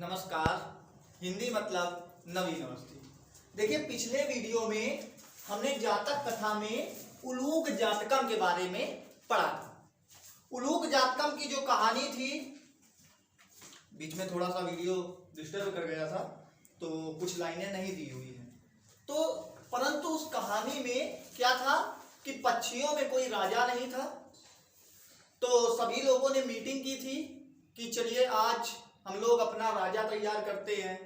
नमस्कार। हिंदी मतलब नवी नमस्ते। देखिए, पिछले वीडियो में हमने जातक कथा में उलूक जातकम के बारे में पढ़ा था। उलूक जातकम की जो कहानी थी, बीच में थोड़ा सा वीडियो डिस्टर्ब कर गया था तो कुछ लाइनें नहीं दी हुई हैं। तो परंतु उस कहानी में क्या था कि पक्षियों में कोई राजा नहीं था। तो सभी लोगों ने मीटिंग की थी कि चलिए आज हम लोग अपना राजा तैयार करते हैं,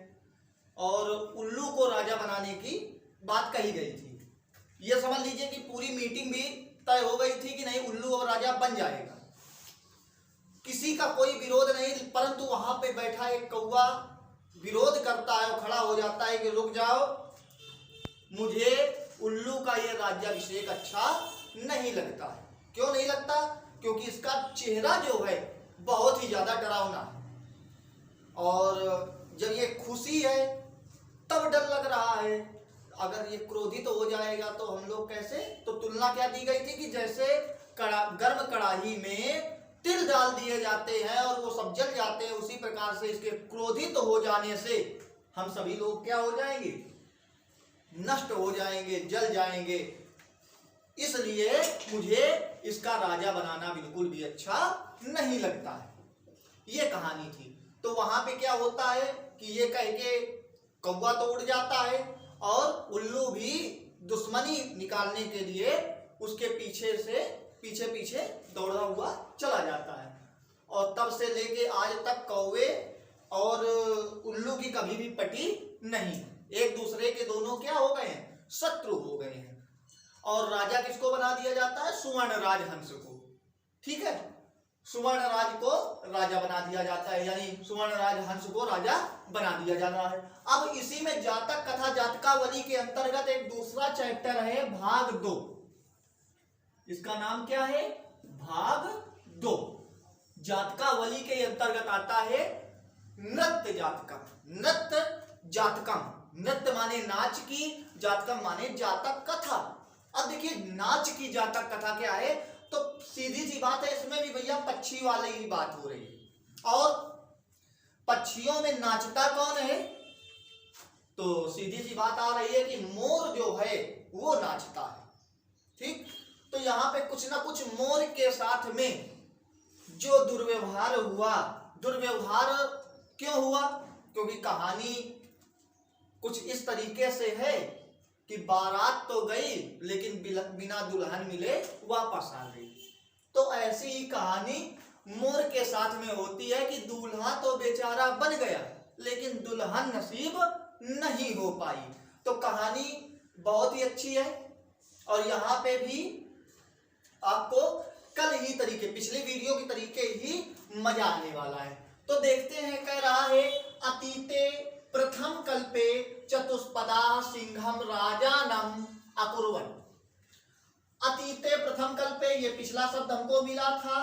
और उल्लू को राजा बनाने की बात कही गई थी। ये समझ लीजिए कि पूरी मीटिंग भी तय हो गई थी कि नहीं, उल्लू और राजा बन जाएगा, किसी का कोई विरोध नहीं। परंतु वहां पे बैठा एक कौवा विरोध करता है और खड़ा हो जाता है कि रुक जाओ, मुझे उल्लू का ये राज्याभिषेक अच्छा नहीं लगता है। क्यों नहीं लगता? क्योंकि इसका चेहरा जो है बहुत ही ज्यादा डरावना है, और जब ये खुशी है तब डर लग रहा है। अगर ये क्रोधित हो जाएगा तो हम लोग कैसे? तो तुलना क्या दी गई थी कि जैसे गर्म कड़ाही में तिल डाल दिए जाते हैं और वो सब जल जाते हैं, उसी प्रकार से इसके क्रोधित हो जाने से हम सभी लोग क्या हो जाएंगे? नष्ट हो जाएंगे, जल जाएंगे। इसलिए मुझे इसका राजा बनाना बिल्कुल भी अच्छा नहीं लगता है। ये कहानी थी। तो वहां पे क्या होता है कि ये कह के कौवा तो उड़ जाता है और उल्लू भी दुश्मनी निकालने के लिए उसके पीछे पीछे दौड़ा हुआ चला जाता है। और तब से लेके आज तक कौवे और उल्लू की कभी भी पटी नहीं। एक दूसरे के दोनों क्या हो गए हैं? शत्रु हो गए हैं। और राजा किसको बना दिया जाता है? सुवर्ण राज हंस को। ठीक है, सुवर्ण राज को राजा बना दिया जाता है, यानी सुवर्ण राज हंस को राजा बना दिया जा रहा है। अब इसी में जातक कथा जातकावली के अंतर्गत एक दूसरा चैप्टर है, भाग 2। इसका नाम क्या है? भाग 2। जातकावली के अंतर्गत आता है नृत्य जातकम। नृत्य जातकम, नृत्य माने नाच की, जातकम माने जातक कथा। अब देखिए, नाच की जातक कथा क्या है? तो सीधी सी बात है, इसमें भी भैया पक्षी वाली ही बात हो रही है। और पक्षियों में नाचता कौन है? तो सीधी सी बात आ रही है कि मोर जो है वो नाचता है। ठीक, तो यहां पे कुछ ना कुछ मोर के साथ में जो दुर्व्यवहार हुआ, दुर्व्यवहार क्यों हुआ? क्योंकि कहानी कुछ इस तरीके से है कि बारात तो गई लेकिन बिना दुल्हन मिले वापस आ गई। तो ऐसी ही कहानी मोर के साथ में होती है कि दूल्हा तो बेचारा बन गया लेकिन दुल्हन नसीब नहीं हो पाई। तो कहानी बहुत ही अच्छी है, और यहाँ पे भी आपको कल ही तरीके, पिछले वीडियो के तरीके ही मजा आने वाला है। तो देखते हैं, कह रहा है अतीते प्रथम कल्पे चतुष्पदा सिंहम राजानम अकुर्वन्। अतीते प्रथम कल्पे, ये पिछला शब्द हमको मिला था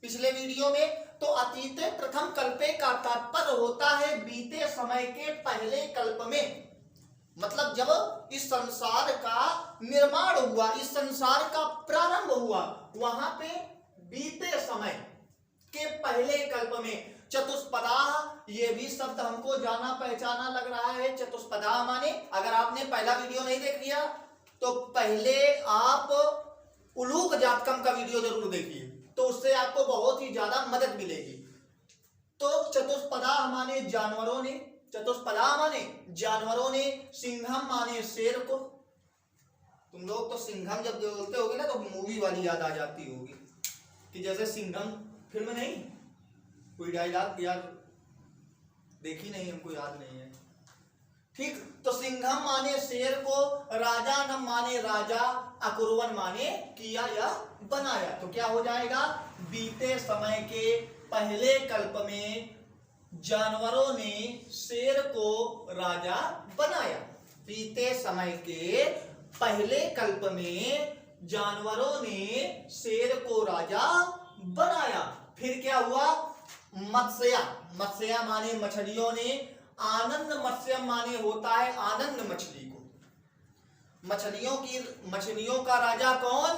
पिछले वीडियो में। तो अतीते प्रथम कल्पे का तात्पर्य होता है बीते समय के पहले कल्प में। मतलब जब इस संसार का निर्माण हुआ, इस संसार का प्रारंभ हुआ, वहां पे बीते समय के पहले कल्प में। चतुष्पदा, ये भी शब्द हमको जाना पहचाना लग रहा है। चतुष्पदा माने, अगर आपने पहला वीडियो नहीं देख लिया तो पहले आप उलूक जातकम का वीडियो जरूर देखिए, तो उससे आपको बहुत ही ज्यादा मदद मिलेगी। तो चतुष्पदा माने जानवरों ने, चतुष्पदा माने जानवरों ने, सिंघम माने शेर को। तुम लोग तो सिंघम जब बोलते होगे ना तो मूवी वाली याद आ जाती होगी, कि जैसे सिंघम फिल्म नहीं, कोई डायलॉग यार देखी नहीं, हमको याद नहीं है। ठीक, तो सिंघम माने शेर को, राजानम माने राजा, अकुर्वन् माने किया या बनाया। तो क्या हो जाएगा? बीते समय के पहले कल्प में जानवरों ने शेर को राजा बनाया। बीते समय के पहले कल्प में जानवरों ने शेर को राजा बनाया। फिर क्या हुआ? मत्स्या, मत्स्या माने मछलियों ने, आनंद मत्स्यम माने होता है आनंद मछली को। मछलियों का राजा कौन?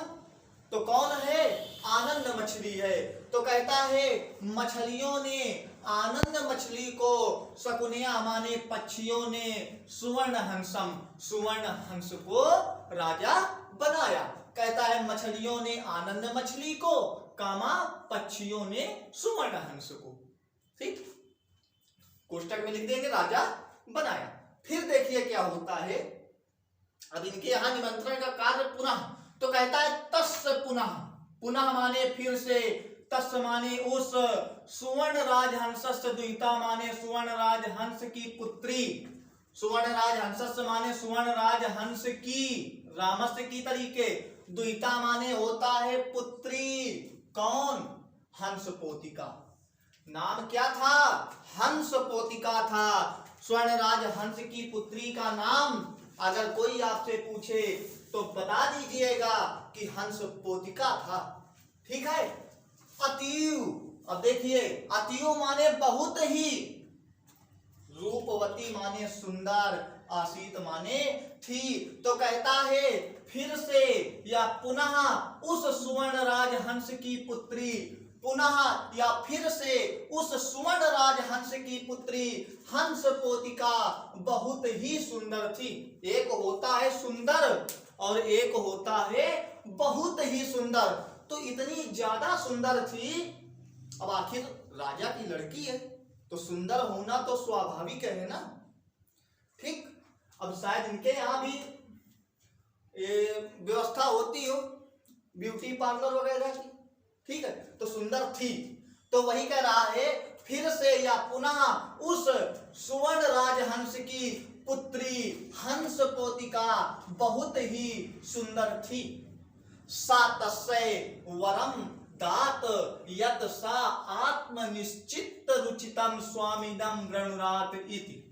तो कौन है? आनंद मछली है। तो कहता है मछलियों ने आनंद मछली को शकुनिया माने पक्षियों ने सुवर्ण हंस को राजा बनाया। कहता है मछलियों ने आनंद मछली को, कामा पक्षियों ने सुवर्ण हंस को। ठीक, कोष्टक में लिख देंगे राजा बनाया। फिर देखिए क्या होता है, अब इनके यहां निमंत्रण का कार्य पुनः, तो कहता है तस्य पुनः, पुनः माने फिर से, तस्य माने उस, सुवर्ण राजहंस द्विता माने सुवर्ण राजहंस की पुत्री, सुवर्ण राजहंस माने सुवर्ण राजहंस की, रामस्य की तरीके, द्विता माने होता है पुत्री, कौन, हंस पोतिका। नाम क्या था, हंस पोतिका था। स्वर्ण राज हंस की पुत्री का नाम अगर कोई आपसे पूछे तो बता दीजिएगा कि हंस पोतिका था। ठीक है। अतीव, अब देखिए अतीव माने बहुत ही, रूपवती माने सुंदर, आसीत माने थी। तो कहता है फिर से या पुनः उस सुवर्ण राज हंस की पुत्री, पुनः या फिर से उस सुवर्ण राज हंस की पुत्री हंस पोतिका बहुत ही सुंदर थी। एक होता है सुंदर और एक होता है बहुत ही सुंदर। तो इतनी ज्यादा सुंदर थी, अब आखिर राजा की लड़की है तो सुंदर होना तो स्वाभाविक है ना। ठीक, अब शायद इनके यहाँ भी व्यवस्था होती हो ब्यूटी पार्लर वगैरह की। ठीक है, तो सुंदर थी, तो वही कह रहा है फिर से या पुनः उस सुवर्ण राजहंस की पुत्री हंस पोतिका बहुत ही सुंदर थी। सा तस्यै वरम दात यत सा आत्मनिश्चित रुचितम स्वामिनम गृणुरात इति।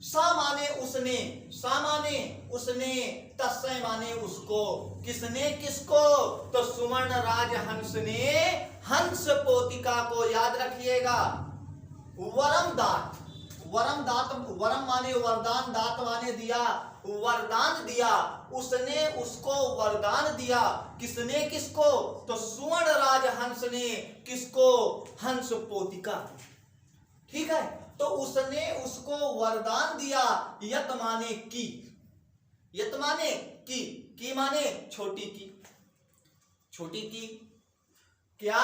सा माने उसने, सा माने उसने, तस्यै माने उसको, किसने किसको, तो सुवर्ण राजहंस ने हंस पोतिका को, याद रखिएगा, वरम दात, वरम दात, वरम माने वरदान, दात माने दिया, वरदान दिया, उसने उसको वरदान दिया। किसने किसको, तो सुवर्ण राजहंस ने किसको, हंस पोतिका। ठीक है, तो उसने उसको वरदान दिया, यत माने की, यत माने की माने छोटी की, छोटी की। क्या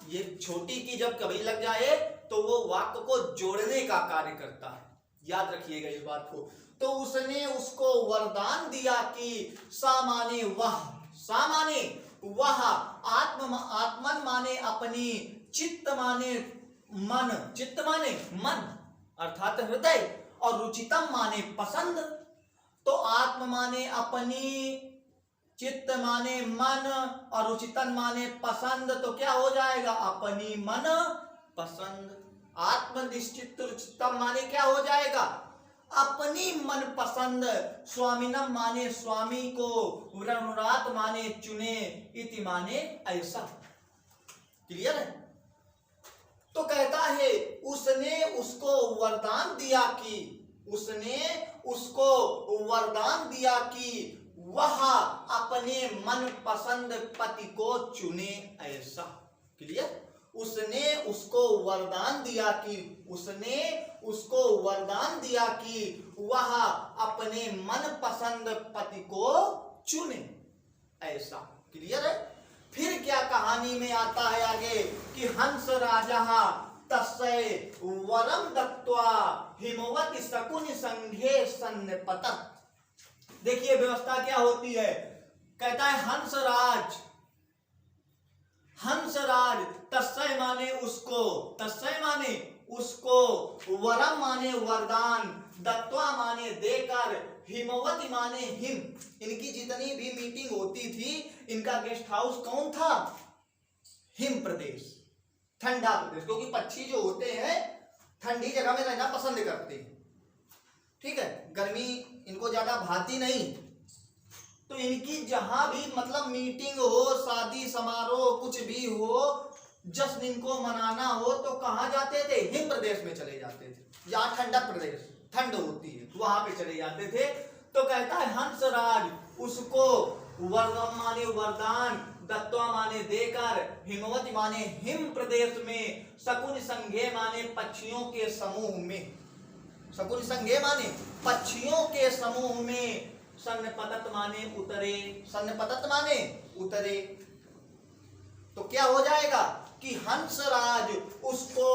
ये छोटी की जब कभी लग जाए तो वो वाक्य को जोड़ने का कार्य करता है, याद रखिएगा इस बात को। तो उसने उसको वरदान दिया कि सा माने वह, सा माने वह, आत्मन माने अपनी, चित्त माने मन, चित्त माने मन अर्थात हृदय, और रुचितम माने पसंद। तो आत्म माने अपनी, चित्त माने मन, और रुचितम माने पसंद, तो क्या हो जाएगा, अपनी मन पसंद। आत्मनिश्चित रुचितम माने क्या हो जाएगा, अपनी मन पसंद। स्वामिनम माने स्वामी को, वृणुरात माने चुने, इति माने ऐसा। क्लियर है। तो कहता है उसने उसको वरदान दिया कि, उसने उसको वरदान दिया कि वह अपने मन पसंद पति को चुने ऐसा। क्लियर। उसने उसको वरदान दिया कि, उसने उसको वरदान दिया कि वह अपने मन पसंद पति को चुने ऐसा। क्लियर है। फिर क्या कहानी में आता है आगे कि हंस राजा तस्यै वरम दत्त्वा हिमवती शकुनि संघे सन्निपतत्। देखिए व्यवस्था क्या होती है, कहता है हंसराज, हंसराज तस्यै माने उसको, तस्यै माने उसको, वरम माने वरदान, दत्त्वा माने देकर, हिमवती माने हिम। इनकी जितनी भी मीटिंग होती थी, इनका गेस्ट हाउस कौन था, हिम प्रदेश, ठंडा प्रदेश, क्योंकि पक्षी जो होते हैं ठंडी जगह में रहना पसंद करते हैं। ठीक है, गर्मी इनको ज्यादा भाती नहीं। तो इनकी जहां भी मतलब मीटिंग हो, शादी समारोह कुछ भी हो, जश्न इनको मनाना हो, तो कहां जाते थे, हिम प्रदेश में चले जाते थे, जहां ठंडा प्रदेश, ठंड होती है, वहां पे चले जाते थे। तो कहता है हंसराज उसको वरदान माने वरदान, दत्वा माने देकर, हिमवती माने हिम प्रदेश में, शकुन संघे माने पक्षियों के समूह में, शकुन संघे माने पक्षियों के समूह में, सन्नपतत माने उतरे, सन्नपतत माने उतरे। तो क्या हो जाएगा कि हंसराज उसको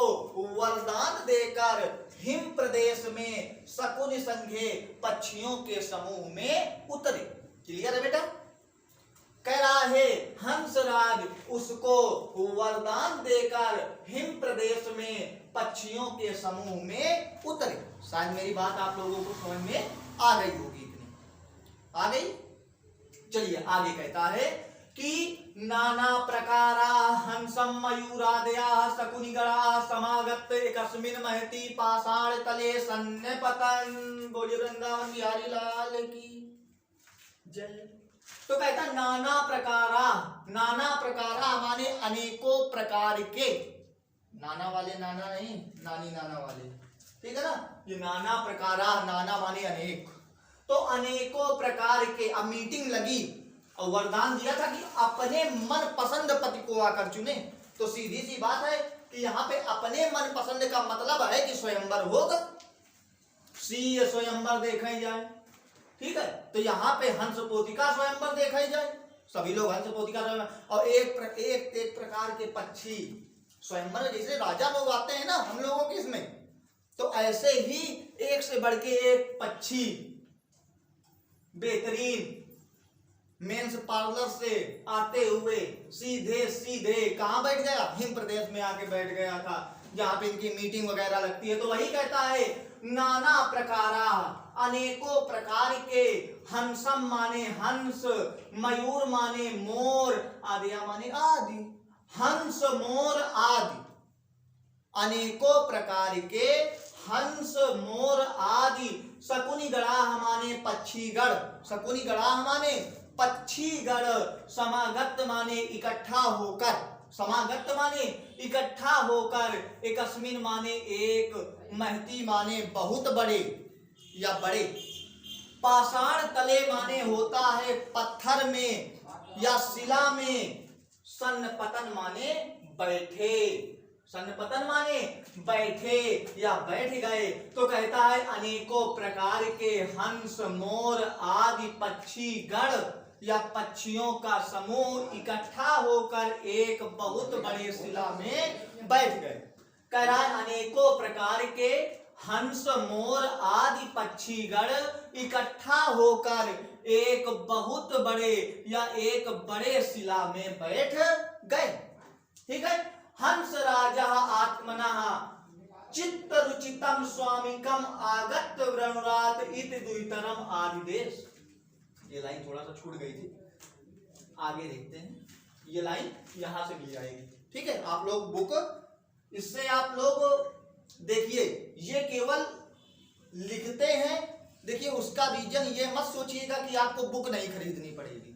वरदान देकर हिम प्रदेश में शकुन संघे पक्षियों के समूह में उतरे। क्लियर है बेटा? कह रहा है हंसराज उसको वरदान देकर हिम प्रदेश में पक्षियों के समूह में उतरे। शायद मेरी बात आप लोगों को समझ में आ गई होगी, इतनी आ गई। चलिए आगे कहता है कि नाना प्रकारा हंसम मयूरादया शकुनिगणा समागत एकस्मिन् महति पाषाण तले सन्नपतन्। बोलिए वृंदावन बिहारी लाल की जय। तो कहता नाना प्रकारा, नाना प्रकारा माने अनेकों प्रकार के, नाना वाले नाना नहीं, नानी नाना वाले, ठीक है ना। ये नाना प्रकारा, नाना माने अनेक, तो अनेकों प्रकार के। अब मीटिंग लगी और वरदान दिया था कि अपने मन पसंद पति को आकर चुने। तो सीधी सी बात है कि यहाँ पे अपने मन पसंद का मतलब है कि स्वयंवर होगा, सी स्वयंवर देखा जाए, ठीक है। तो यहाँ पे हंस पोतिका स्वयंवर देखा ही जाए, सभी लोग हंस पोतिका स्वयंवर, और एक प्रकार के पक्षी स्वयंवर, जैसे राजा लोग आते हैं ना हम लोगों के इसमें, तो ऐसे ही एक से बढ़ के एक पक्षी बेहतरीन मेंस पार्लर से आते हुए सीधे सीधे कहाँ बैठ गया? हिम प्रदेश में आके बैठ गया था, जहाँ पे इनकी मीटिंग वगैरह लगती है। तो वही कहता है नाना प्रकारा, अनेकों प्रकार के, हंसम माने हंस, मयूर माने मोर, आदिया माने आदि, हंस मोर आदि, अनेकों प्रकार के हंस मोर आदि, शकुनी गणा माने पक्षीगण, शकुनी गणा माने पक्षीगण, समागत माने इकट्ठा होकर, समागत माने इकट्ठा होकर, एकस्मिन माने एक, महती माने बहुत बड़े या बड़े, पाषाण तले माने होता है पत्थर में या शिला में, सन्नपतन माने बैठे, सन्नपतन माने बैठे या बैठ गए। तो कहता है अनेकों प्रकार के हंस मोर आदि पक्षी गण या पक्षियों का समूह इकट्ठा होकर एक बहुत बड़े शिला में बैठ गए। कह रहा है अनेकों प्रकार के हंस मोर आदि पक्षीगण इकट्ठा होकर एक बहुत बड़े या एक बड़े शिला में बैठ गए, ठीक है। हंस राजा आत्मनः चित्त रुचितम स्वामिकम आगत वृणुरात इति द्वितरम आदिदेश। ये लाइन थोड़ा सा छूट गई थी, आगे देखते हैं, ये लाइन यहां से मिल जाएगी, ठीक है। आप लोग बुक इससे आप लोग देखिए, ये केवल लिखते हैं। देखिए उसका रीजन ये मत सोचिएगा कि आपको बुक नहीं खरीदनी पड़ेगी,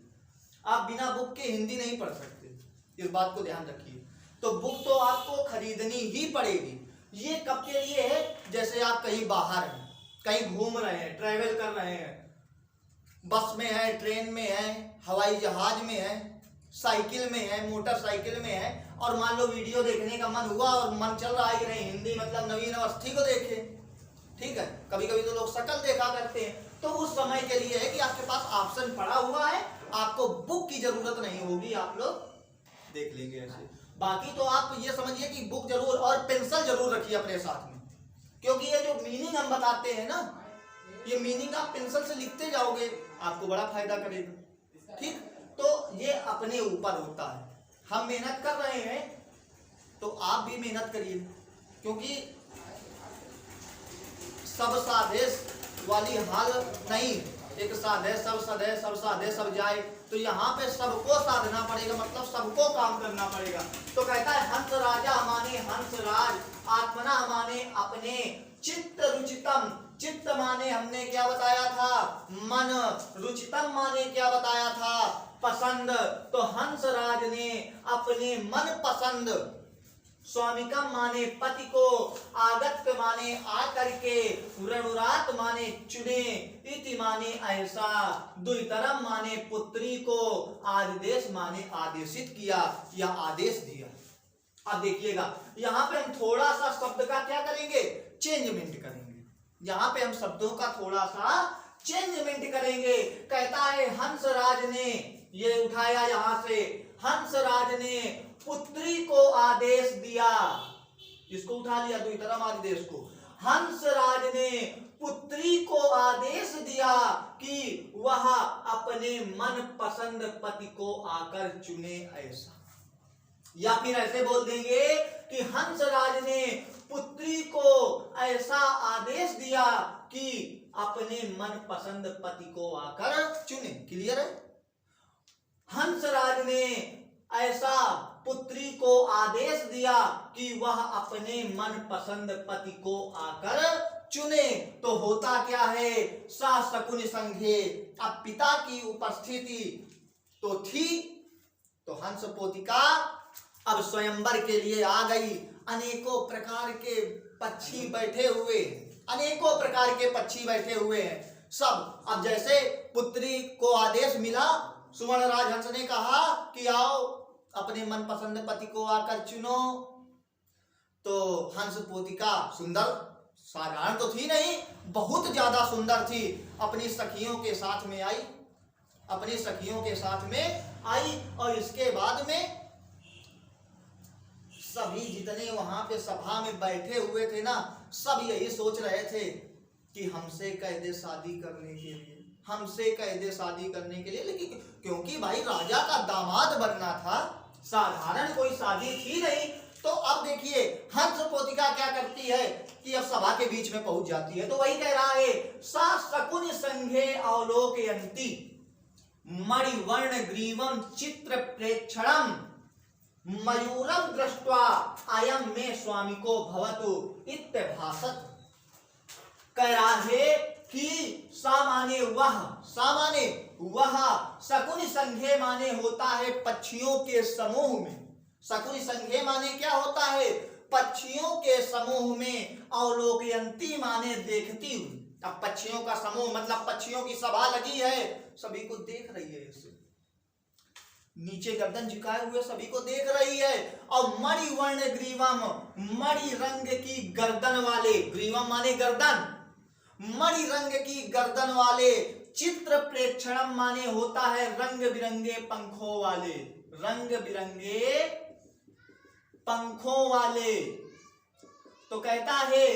आप बिना बुक के हिंदी नहीं पढ़ सकते, इस बात को ध्यान रखिए। तो बुक तो आपको खरीदनी ही पड़ेगी। ये कब के लिए है? जैसे आप कहीं बाहर हैं, कहीं घूम रहे हैं, ट्रैवल कर रहे हैं, बस में है, ट्रेन में है, हवाई जहाज में है, साइकिल में है, मोटरसाइकिल में है, और मान लो वीडियो देखने का मन हुआ और मन चल रहा है कि नहीं हिंदी मतलब नवीन अवस्थी को देखे, ठीक है। कभी कभी तो लोग शकल देखा करते हैं, तो उस समय के लिए है कि आपके पास ऑप्शन पड़ा हुआ है, आपको बुक की जरूरत नहीं होगी, आप लोग देख लेंगे ऐसे। बाकी तो आप ये समझिए कि बुक जरूर और पेंसिल जरूर रखिए अपने साथ में, क्योंकि ये जो मीनिंग हम बताते हैं ना, ये मीनिंग आप पेंसिल से लिखते जाओगे, आपको बड़ा फायदा करेगा, ठीक। तो ये अपने ऊपर होता है, हम मेहनत कर रहे हैं तो आप भी मेहनत करिए, क्योंकि सब साधे वाली हाल नहीं, एक साधे सब साधे सब जाए। तो यहाँ पे सबको साधना पड़ेगा, मतलब सबको काम करना पड़ेगा। तो कहता है हंस राजा माने हंस राज, आत्मना माने अपने, चित्त रुचितम, चित्त माने हमने क्या बताया था? मन, रुचितम माने क्या बताया था? पसंद। तो हंस राज ने अपने मन पसंद, स्वामिकम माने पति को, आगत माने माने आकर के, रणुरात माने चुने, इति माने ऐसा, द्वितरम माने पुत्री को, आदेश माने आदेशित किया या आदेश दिया। अब देखिएगा यहाँ पे हम थोड़ा सा शब्द का क्या करेंगे, चेंजमेंट करेंगे। यहाँ पे हम शब्दों का थोड़ा सा चेंजमेंट करेंगे। कहता है हंसराज ने, ये उठाया यहां से, हंसराज ने पुत्री को आदेश दिया। किसको उठा लिया, द्वितरम आदेश को। हंसराज ने पुत्री को आदेश दिया कि वह अपने मन पसंद पति को आकर चुने ऐसा। या फिर ऐसे बोल देंगे कि हंसराज ने पुत्री को ऐसा आदेश दिया कि अपने मन पसंद पति को आकर चुने। क्लियर है। हंसराज ने ऐसा पुत्री को आदेश दिया कि वह अपने मन पसंद पति को आकर चुने। तो होता क्या है, सा शकुनि संघे, अब पिता की उपस्थिति तो थी, तो हंस पोतिका अब स्वयंवर के लिए आ गई। अनेकों प्रकार के पक्षी बैठे हुए, अनेकों प्रकार के पक्षी बैठे हुए हैं सब। अब जैसे पुत्री को आदेश मिला, सुवर्णराज हंस ने कहा कि आओ अपने मनपसंद पति को आकर चुनो, तो हंस पोतिका सुंदर साधारण तो थी नहीं, बहुत ज्यादा सुंदर थी। अपनी सखियों के साथ में आई, अपनी सखियों के साथ में आई। और इसके बाद में सभी जितने वहां पे सभा में बैठे हुए थे ना, सब यही सोच रहे थे कि हमसे कह दे शादी करने के लिए, हमसे कह दे शादी करने के लिए। लेकिन क्योंकि भाई राजा का दामाद बनना था, साधारण कोई शादी थी नहीं। तो अब देखिए हंस पोतिका क्या करती है कि अब सभा के बीच में पहुंच जाती है। तो वही कह रहा है, सा शकुनि संघे अवलोकयन्ति मणिवर्ण ग्रीवम चित्र प्रेक्षणम मयूरम दृष्ट्वा अयम में स्वामी को भवतु इत्यभासत। कह रहा है कि सा माने वह, सा माने वह, शकुनि संघे माने होता है पक्षियों के समूह में। शकुनि संघे माने क्या होता है, पक्षियों के समूह में। अवलोकयन्ति माने देखती हुई। अब पक्षियों का समूह मतलब पक्षियों की सभा लगी है, सभी को देख रही है, इसे नीचे गर्दन झुकाए हुए सभी को देख रही है। और मणिवर्ण ग्रीवम, मणि रंग की गर्दन वाले, ग्रीवम माने गर्दन, मणि रंग की गर्दन वाले, चित्र प्रेक्षणम माने होता है रंग बिरंगे पंखों वाले, रंग बिरंगे पंखों वाले। तो कहता है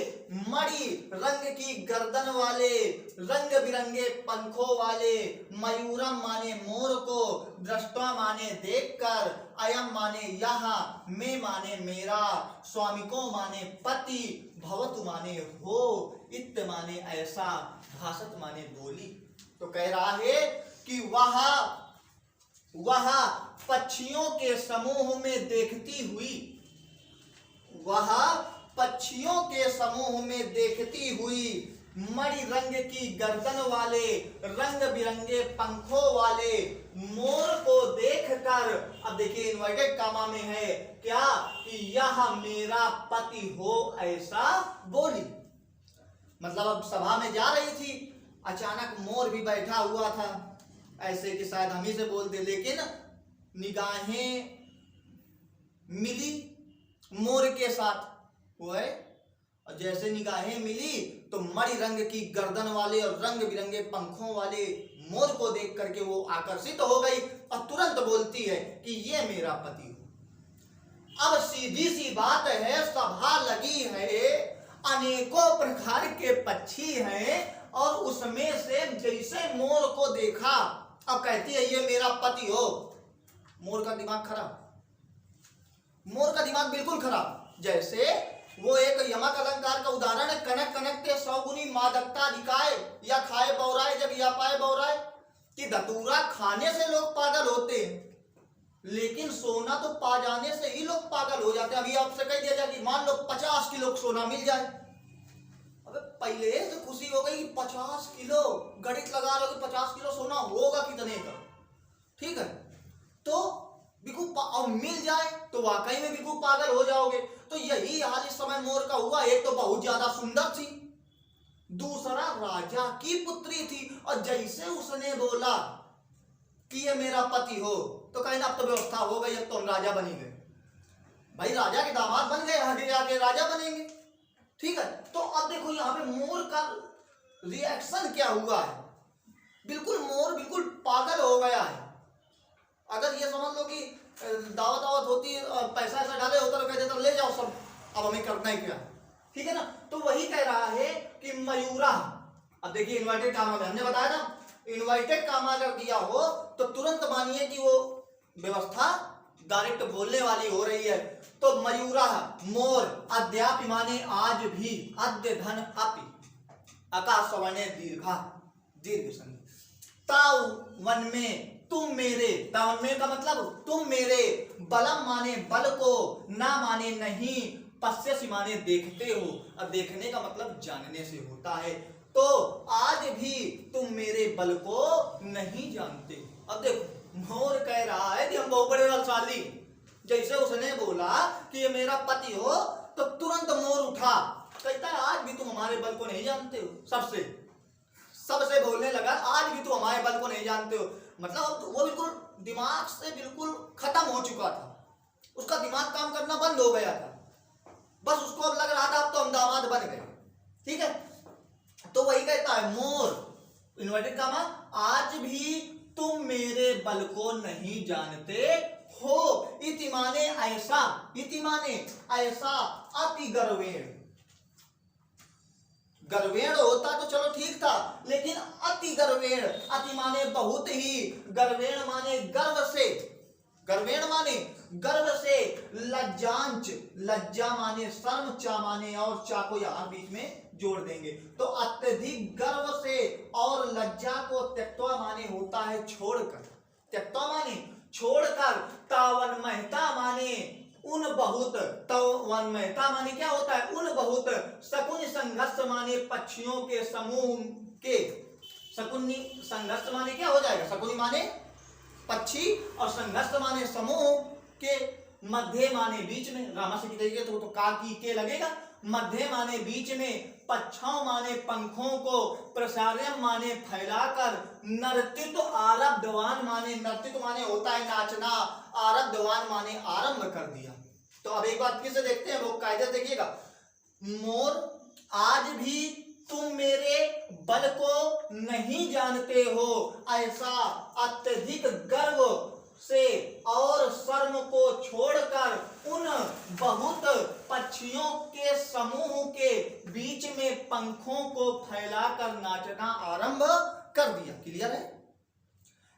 मणि रंग की गर्दन वाले, रंग बिरंगे पंखों वाले, मयूरम माने मोर को, दृष्टवा माने देखकर, अयम माने यहाँ, में माने मेरा, स्वामिको माने पति, भवतु माने हो, इत्त माने ऐसा, भाषत माने बोली। तो कह रहा है कि वह पक्षियों के समूह में देखती हुई, वह पक्षियों के समूह में देखती हुई मणि रंग की गर्दन वाले, रंग बिरंगे पंखों वाले मोर को देखकर, अब देखिए इन्वर्टेड कामा में है क्या, कि यह मेरा पति हो ऐसा बोली। मतलब अब सभा में जा रही थी, अचानक मोर भी बैठा हुआ था, ऐसे कि शायद हम ही से बोलते, लेकिन निगाहें मिली मोर के साथ, वो है। और जैसे निगाहें मिली तो मणि रंग की गर्दन वाले और रंग बिरंगे पंखों वाले मोर को देख करके वो आकर्षित हो गई और तुरंत बोलती है कि ये मेरा पति हो। अब सीधी सी बात है, सभा लगी है, अनेकों प्रकार के पक्षी हैं, और उसमें से जैसे मोर को देखा, अब कहती है ये मेरा पति हो। मोर का दिमाग खराब, मोर का दिमाग बिल्कुल खराब। जैसे वो एक यमक अलंकार का उदाहरण है, कनक कनकते सौगुनी मादकता दिखाए, या खाए बौराए जब या पाए बौराए, कि धतूरा खाने से लोग पागल होते हैं, लेकिन सोना तो पा जाने से ही लोग पागल हो जाते हैं। अभी आपसे कह दिया जाए कि मान लो 50 किलो सोना मिल जाए, अबे पहले तो खुशी हो गई 50 किलो, गणित लगा लो कि 50 किलो सोना होगा कितने का, ठीक है। तो बिल्कुल और मिल जाए तो वाकई में बिल्कुल पागल हो जाओगे। तो यही हाल इस समय मोर का हुआ। एक तो बहुत ज्यादा सुंदर थी, दूसरा राजा की पुत्री थी, और जैसे उसने बोला कि ये मेरा पति हो, तो कहीं ना अब तो व्यवस्था हो गई, अब तो हम राजा बनी गए। भाई राजा के दामाद बन गए, आगे जाके राजा बनेंगे। ठीक है, तो अब देखो यहाँ पे मोर का रिएक्शन क्या हुआ है। बिल्कुल मोर बिल्कुल पागल हो गया है। अगर ये समझ लो कि दावत दावत होती और पैसा ऐसा डाले होता तो कह देता ले जाओ सब, अब हमें करना ही क्या। ठीक है ना, तो वही कह रहा है कि मयूरा, अब देखिए इन्वर्टेड कामा में हमने बताया था, इन्वर्टेड कामा अगर दिया हो तो तुरंत मानिए कि वो व्यवस्था डायरेक्ट बोलने वाली हो रही है। तो मयूरा मोर, अद्यापि माने आज भी, अद्य धन अपि, आकाश सवर्ण दीर्घा, दीर्घ संधि, ताऊ वन में तुम मेरे, तावन में का मतलब तुम मेरे, बलम माने बल को, ना माने नहीं, पश्यसि माने देखते हो। अब देखने का मतलब जानने से होता है, तो आज भी तुम मेरे बल को नहीं जानते। अब देखो मोर कह रहा है कि हम बहुत बड़े बलशाली, जैसे उसने बोला कि ये मेरा पति हो तो तुरंत मोर उठा, कहता है आज भी तुम हमारे बल को नहीं जानते हो। सबसे बोलने लगा आज भी तुम हमारे बल को नहीं जानते हो। मतलब वो बिल्कुल दिमाग से बिल्कुल खत्म हो चुका था, उसका दिमाग काम करना बंद हो गया था। बस उसको अब लग रहा था अब तो हम दामाद बन गए। ठीक है, तो वही कहता है मोर इन्वर्टेड कामा, आज भी तुम मेरे बल को नहीं जानते हो। इति माने ऐसा, इति माने ऐसा, अति गर्वेण, गर्वेण होता तो चलो ठीक था, लेकिन अति गर्वेण, अति माने बहुत ही, गर्वेण माने गर्व से, गर्वेण माने गर्व से, लज्जांच, लज्जा माने शर्म, चा माने और, चा को यहां बीच में जोड़ देंगे, तो अत्यधिक गर्व से और लज्जा को, त्यक्त्वा माने होता है छोड़कर, त्यक्त्वा माने छोड़कर, तावन महता माने उन बहुत, तावन महता माने क्या होता है उन बहुत, शकुनि संघर्ष माने पक्षियों के समूह के, शकुनि संघर्ष माने क्या हो जाएगा, शकुनि माने पक्षी और संघर्ष माने समूह के, मध्य माने बीच में, रामस्य की तरीके तो का की के लगेगा, मध्य माने बीच में, पक्षों माने पंखों को, प्रसार्यम माने फैलाकर, नर्तित्व आरब्धवान माने, नर्तित्व माने होता है नाचना, आरब्धवान माने आरंभ कर दिया। तो अब एक बार फिर से देखते हैं, वो कायदे देखिएगा, मोर आज भी तुम मेरे बल को नहीं जानते हो, ऐसा अत्यधिक गर्व से और शर्म को छोड़कर उन बहुत पक्षियों के समूह के बीच में पंखों को फैलाकर नाचना आरंभ कर दिया। क्लियर है?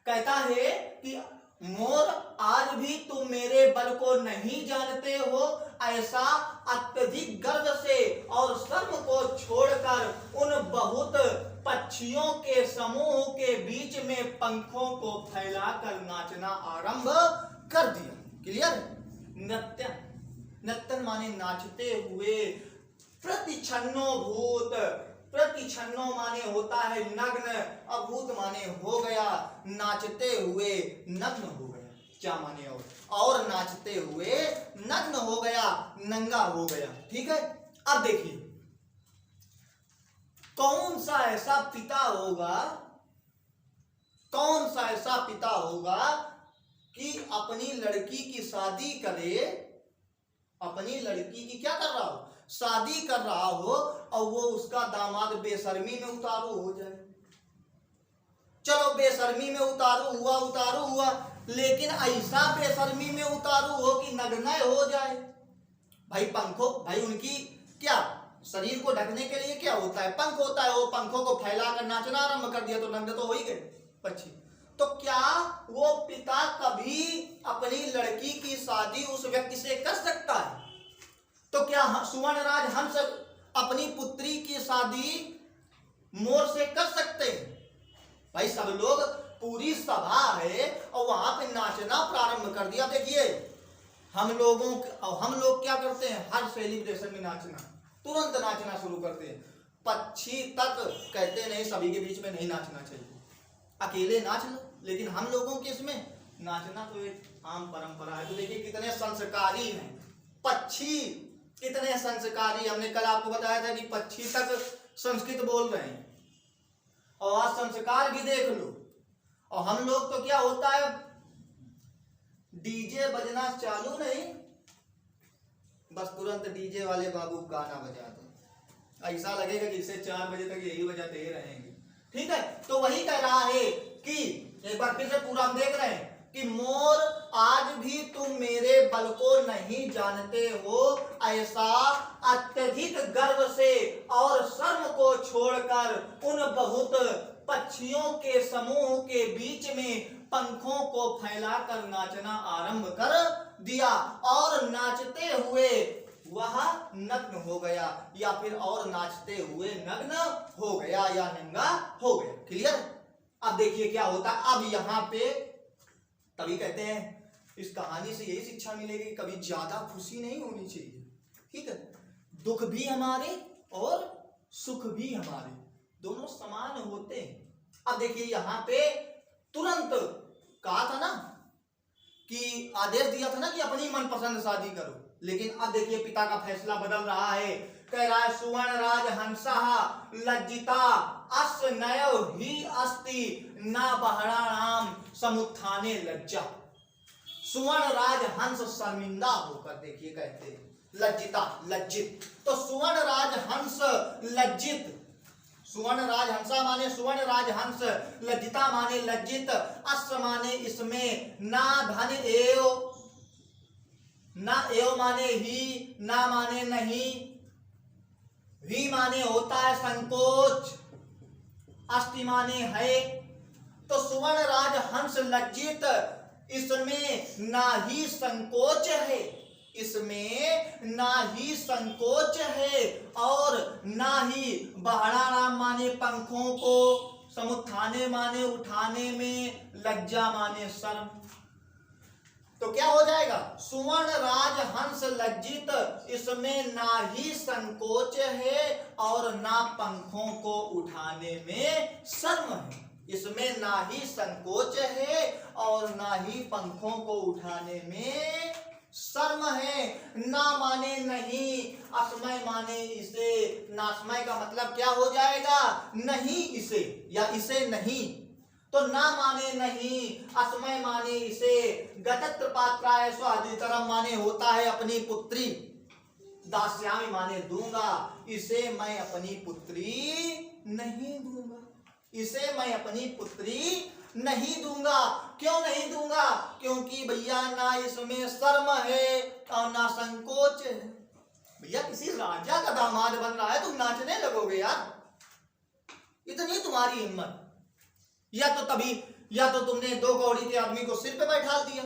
कहता है कि मोर आज भी तुम मेरे बल को नहीं जानते हो, ऐसा अत्यधिक गर्व से और शर्म को छोड़कर उन बहुत पक्षियों के समूह के बीच में पंखों को फैलाकर नाचना आरंभ कर दिया। क्लियर? नृत्य, नृत्यन माने नाचते हुए, प्रतिछन्नो भूत, प्रतिछन्नो माने होता है नग्न, अभूत माने हो गया, नाचते हुए नग्न हो गया, क्या माने और नाचते हुए नग्न हो गया, नंगा हो गया। ठीक है, अब देखिए कौन सा ऐसा पिता होगा, कौन सा ऐसा पिता होगा कि अपनी लड़की की शादी करे, अपनी लड़की की क्या कर रहा हो, शादी कर रहा हो, और वो उसका दामाद बेशर्मी में उतारू हो जाए। चलो बेशर्मी में उतारू हुआ, लेकिन ऐसा बेशर्मी में उतारू हो कि नग्न हो जाए। भाई पंखों, भाई उनकी क्या शरीर को ढकने के लिए क्या होता है, पंख होता है, वो पंखों को फैलाकर नाचना आरंभ कर दिया तो नग्न तो हो ही गए पक्षी। तो क्या वो पिता कभी अपनी लड़की की शादी उस व्यक्ति से कर सकता है? तो क्या सुवर्णराज हंस अपनी पुत्री की शादी मोर से कर सकते हैं? भाई सब लोग, पूरी सभा है और वहां पे नाचना प्रारंभ कर दिया। देखिए हम लोग क्या करते हैं, हर सेलिब्रेशन में नाचना, तुरंत नाचना शुरू करते हैं। पक्षी तक कहते नहीं सभी के बीच में नहीं नाचना चाहिए, अकेले नाच लो, लेकिन हम लोगों के इसमें नाचना तो एक आम परंपरा है। तो देखिए कितने संस्कारी हैं पक्षी, कितने संस्कारी। हमने कल आपको बताया था कि पक्षी तक संस्कृत बोल रहे हैं, और आज संस्कार भी देख लो। और हम लोग तो क्या होता है, डीजे बजना चालू नहीं, बस तुरंत डीजे वाले बाबू गाना बजा दो, ऐसा लगेगा कि इसे 4 बजे तक यही बजाते ही रहेंगे। ठीक है, तो वही कह रहा है कि एक बार फिर से पूरा हम देख रहे हैं कि मोर आज भी तुम मेरे बल को नहीं जानते हो, ऐसा अत्यधिक गर्व से और शर्म को छोड़कर उन बहुत पक्षियों के समूह के बीच में पंखों को फैलाकर नाचना आरंभ कर दिया, और नाचते हुए वह नग्न हो गया, या फिर और नाचते हुए नग्न हो गया या नंगा हो गया। क्लियर? अब देखिए क्या होता है। अब यहाँ पे तभी कहते हैं इस कहानी से यही शिक्षा मिलेगी कि कभी ज्यादा खुशी नहीं होनी चाहिए। ठीक है, दुख भी हमारे और सुख भी हमारे, दोनों समान होते हैं। अब देखिए यहाँ पे तुरंत कहा था ना कि आदेश दिया था ना कि अपनी मनपसंद शादी करो, लेकिन अब देखिए पिता का फैसला बदल रहा है। कह रहा है सुवर्ण राज हंसः लज्जिता अस्नयो ही अस्ति न बहराणाम समुत्थाने लज्जा। सुवर्ण राज हंस शर्मिंदा होकर, देखिए कहते हैं लज्जिता, लज्जित। तो सुवर्ण राज हंस लज्जित, सुवर्ण राज हंसा माने सुवर्ण राज हंस, लज्जिता माने लज्जित, अश्व माने इसमें, ना धन एव, ना एव माने ही, ना माने नहीं, वी माने होता है संकोच, अस्थि माने है। तो सुवर्ण राज हंस लज्जित, इसमें ना ही संकोच है, इसमें ना ही संकोच है, और ना ही बहराणाम माने पंखों को, समुत्थाने माने उठाने में, लज्जा माने शर्म। तो क्या हो जाएगा, सुवर्ण राज हंस लज्जित, इसमें ना ही संकोच है और ना पंखों को उठाने में शर्म है। इसमें ना ही संकोच है और ना ही पंखों को उठाने में शर्म है। ना माने नहीं, असमय माने इसे, नासमय का मतलब क्या हो जाएगा, नहीं इसे या इसे नहीं। तो ना माने नहीं, असमय माने इसे, गतत्र पात्राय स्वादितरम माने होता है अपनी पुत्री, दास्यामि माने दूंगा, इसे मैं अपनी पुत्री नहीं दूंगा, इसे मैं अपनी पुत्री नहीं दूंगा। क्यों नहीं दूंगा, क्योंकि भैया ना इसमें शर्म है और ना संकोच है। भैया किसी राजा का दामाद बन रहा है, तुम नाचने लगोगे यार, इतनी तुम्हारी हिम्मत। या तो तुमने 2 कौड़ी के आदमी को सिर पे बैठा दिया।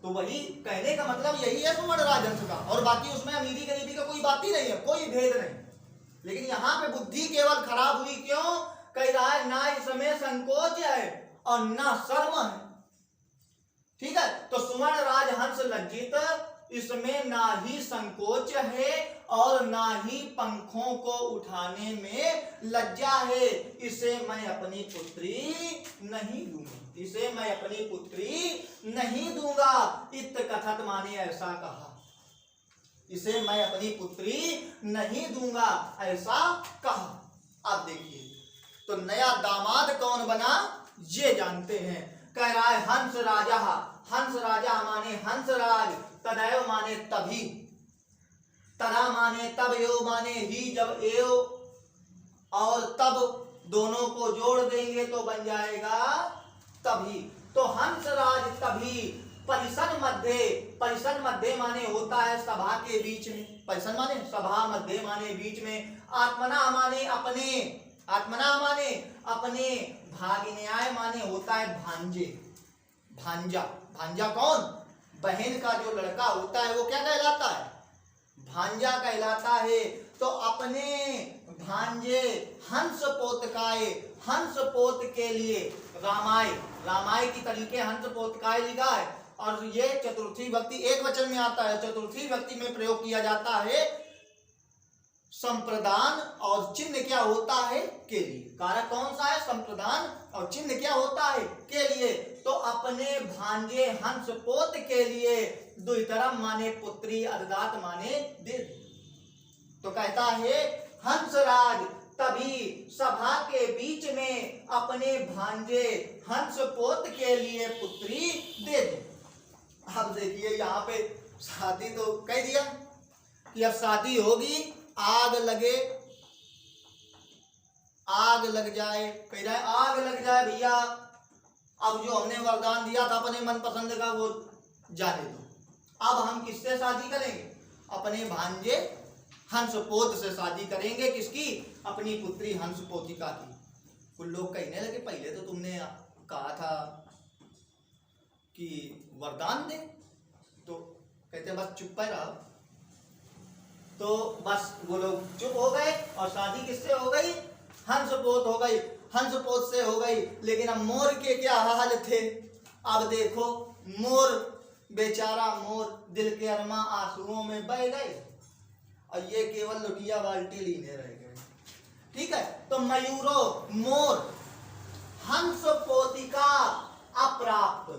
तो वही कहने का मतलब यही है सुवर्ण राजहंस का, और बाकी उसमें अमीरी गरीबी का कोई बात ही नहीं है, कोई भेद नहीं। लेकिन यहाँ पे बुद्धि केवल खराब हुई, क्यों? कह रहा है ना इसमें संकोच है और ना शर्म है। ठीक है, तो सुवर्ण राजहंस लज्जित, इसमें ना ही संकोच है और ना ही पंखों को उठाने में लज्जा है, इसे मैं अपनी पुत्री नहीं दूंगा, इसे मैं अपनी पुत्री नहीं दूंगा। इत कथत माने ऐसा कहा, इसे मैं अपनी पुत्री नहीं दूंगा ऐसा कहा। अब देखिए तो नया दामाद कौन बना ये जानते हैं। कह रहा है हंस राजा, हंस राजा माने हंसराज, तदैव माने तभी, तदा माने तब, एव माने ही जब एव, और तब दोनों को जोड़ देंगे तो बन जाएगा तभी। तो हंसराज तभी, परिसन मध्य, परिसन मध्य माने होता है सभा के बीच में, परिसन माने सभा, मध्य माने बीच में, आत्मना माने अपने, आत्मना माने अपने, भागिन्याय माने होता है भांजे, भांजा, भांजा कौन? बहन का जो लड़का होता है वो क्या कहलाता है? भांजा कहलाता है। तो अपने भांजे हंस पोतकाए, हंस पोत के लिए, रामाय, रामाय की तरीके हंस पोतकाए लिखा है, और ये चतुर्थी विभक्ति एक वचन में आता है, चतुर्थी विभक्ति में प्रयोग किया जाता है संप्रदान और चिन्ह क्या होता है के लिए। कारक कौन सा है? संप्रदान और चिन्ह क्या होता है के लिए। तो अपने भांजे हंसपोत के लिए द्वितरम माने पुत्री अर्धात माने दे। तो कहता है हंसराज तभी सभा के बीच में अपने भांजे हंसपोत के लिए पुत्री दे दे। अब देखिए यहाँ पे शादी तो कह दिया कि अब शादी होगी, आग लगे, आग लग जाए, कह रहा है आग लग जाए भैया, अब जो हमने वरदान दिया था अपने मनपसंद का वो जाने दो। अब हम किससे शादी करेंगे? अपने भांजे हंसपोत से शादी करेंगे। किसकी? अपनी पुत्री हंसपोतिका की। कुछ लोग कहने लगे पहले तो तुमने कहा था कि वरदान दे, तो कहते बस चुप पर रहो। तो बस वो लोग चुप हो गए और शादी किससे हो गई? हंसपोत हो गई, हंसपोत से हो गई। लेकिन अब मोर के क्या हाल थे? अब देखो मोर बेचारा मोर दिल के अरमा आंसुओं में बह गए और ये केवल लुटिया बाल्टी लीने रह गए। ठीक है, तो मयूरो मोर हंसपोतिका अप्राप्त,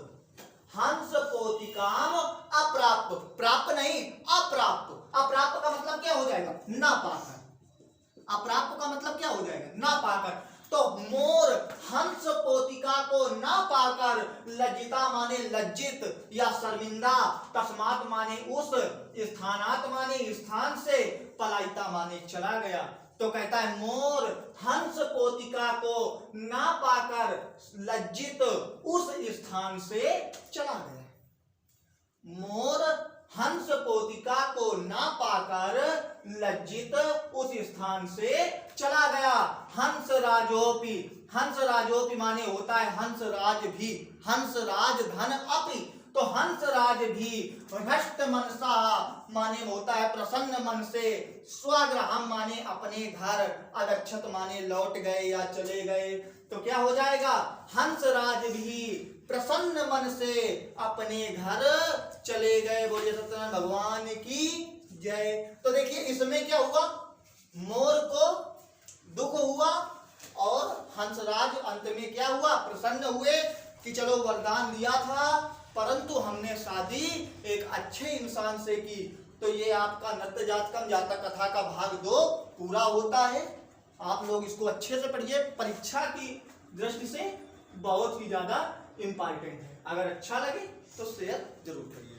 हंसपोतिकाम अप्राप्त, प्राप्त नहीं अप्राप्त। अप्राप्त का मतलब क्या हो जाएगा? ना पाकर। अप्राप्त का मतलब क्या हो जाएगा? ना पाकर। तो मोर हंसपोतिका को ना पाकर लज्जिता माने लज्जित या शर्मिंदा, तस्मात माने उस, स्थानात माने स्थान से, पलायिता माने चला गया। तो कहता है मोर हंसपोतिका को ना पाकर लज्जित उस स्थान से चला गया। मोर हंसपोतिका को ना पाकर लज्जित उस स्थान से चला गया। हंसराजोपि, हंसराजोपि माने होता है हंसराज भी, हंसराज धन अपि। तो हंसराज भी हृष्ट मनसा माने होता है प्रसन्न मन से, स्वगृहम माने अपने घर, अगच्छत माने लौट गए या चले गए। तो क्या हो जाएगा? हंसराज भी प्रसन्न मन से अपने घर चले गए। बोलिए सत्यनारायण भगवान की जय। तो देखिए इसमें क्या हुआ? मोर को दुख हुआ और हंसराज अंत में क्या हुआ? प्रसन्न हुए कि चलो वरदान दिया था परंतु हमने शादी एक अच्छे इंसान से की। तो ये आपका नृत्य जातकम जातक कथा का भाग 2 पूरा होता है। आप लोग इसको अच्छे से पढ़िए, परीक्षा की दृष्टि से बहुत ही ज्यादा इंपॉर्टेंट है। अगर अच्छा लगे तो शेयर जरूर करिए।